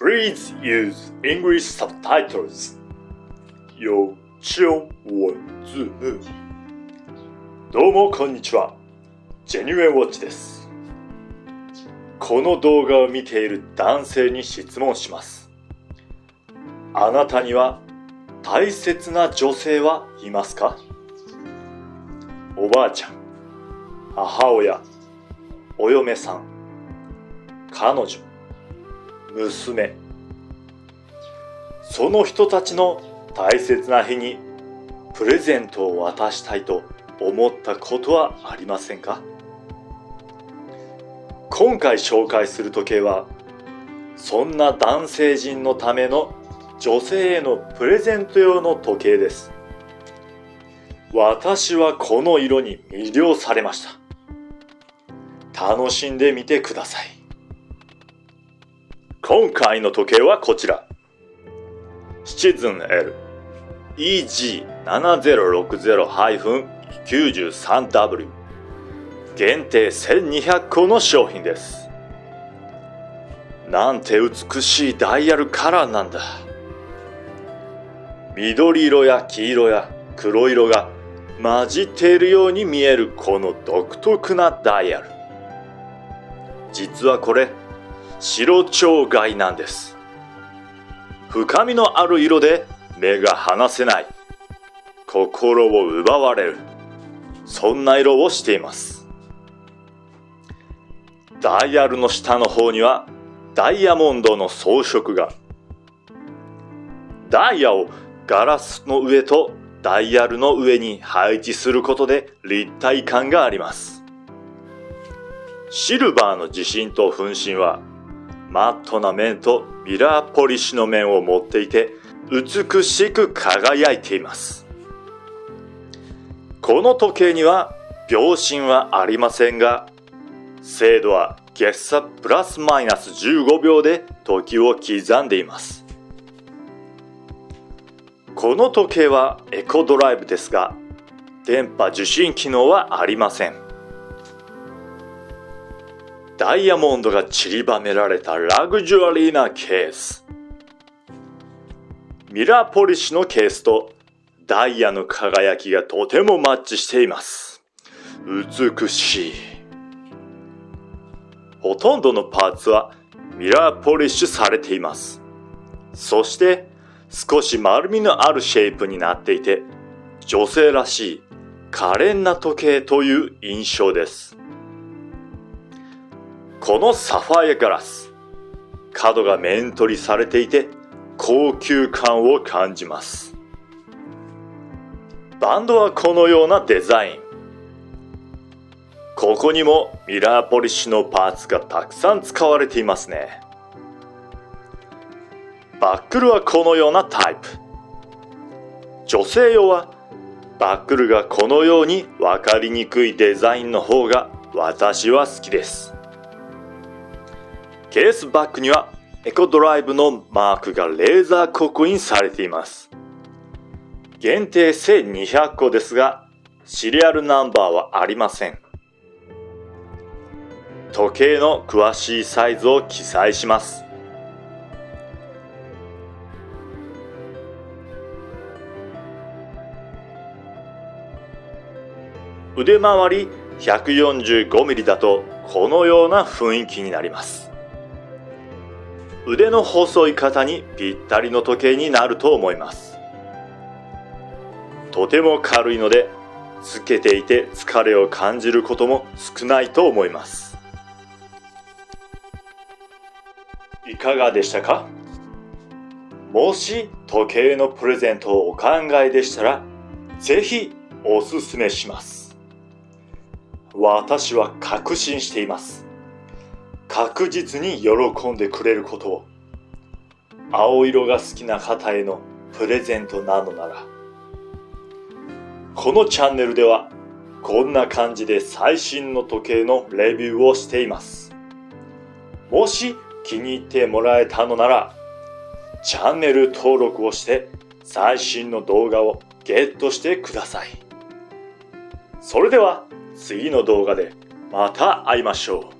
Please use English subtitles. 有中文字幕。どうもこんにちは。ジェニュエンウォッチです。この動画を見ている男性に質問します。あなたには大切な女性はいますか？おばあちゃん、母親、お嫁さん、彼女、娘、その人たちの大切な日にプレゼントを渡したいと思ったことはありませんか？今回紹介する時計はそんな男性陣のための女性へのプレゼント用の時計です。私はこの色に魅了されました。楽しんでみてください。今回の時計はこちら。シチズン L EG7060-93W 限定1200個の商品です。なんて美しいダイヤルカラーなんだ。緑色や黄色や黒色が混じっているように見えるこの独特なダイヤル。実はこれ白蝶貝なんです。深みのある色で目が離せない、心を奪われる、そんな色をしています。ダイヤルの下の方にはダイヤモンドの装飾が。ダイヤをガラスの上とダイヤルの上に配置することで立体感があります。シルバーの自信と分身はマットな面とミラーポリッシュの面を持っていて美しく輝いています。この時計には秒針はありませんが、精度は月差プラスマイナス15秒で時を刻んでいます。この時計はエコドライブですが、電波受信機能はありません。ダイヤモンドが散りばめられたラグジュアリーなケース。ミラーポリッシュのケースとダイヤの輝きがとてもマッチしています。美しい。ほとんどのパーツはミラーポリッシュされています。そして少し丸みのあるシェイプになっていて、女性らしい可憐な時計という印象です。このサファイアガラス、角が面取りされていて高級感を感じます。バンドはこのようなデザイン。ここにもミラーポリッシュのパーツがたくさん使われていますね。バックルはこのようなタイプ。女性用はバックルがこのように分かりにくいデザインの方が私は好きです。ケースバッグにはエコドライブのマークがレーザー刻印されています。限定1200個ですが、シリアルナンバーはありません。時計の詳しいサイズを記載します。腕回り 145mm だとこのような雰囲気になります。腕の細い方にぴったりの時計になると思います。とても軽いのでつけていて疲れを感じることも少ないと思います。いかがでしたか？もし時計のプレゼントをお考えでしたら、ぜひおすすめします。私は確信しています。確実に喜んでくれることを。青色が好きな方へのプレゼントなのなら。このチャンネルではこんな感じで最新の時計のレビューをしています。もし気に入ってもらえたのなら、チャンネル登録をして最新の動画をゲットしてください。それでは次の動画でまた会いましょう。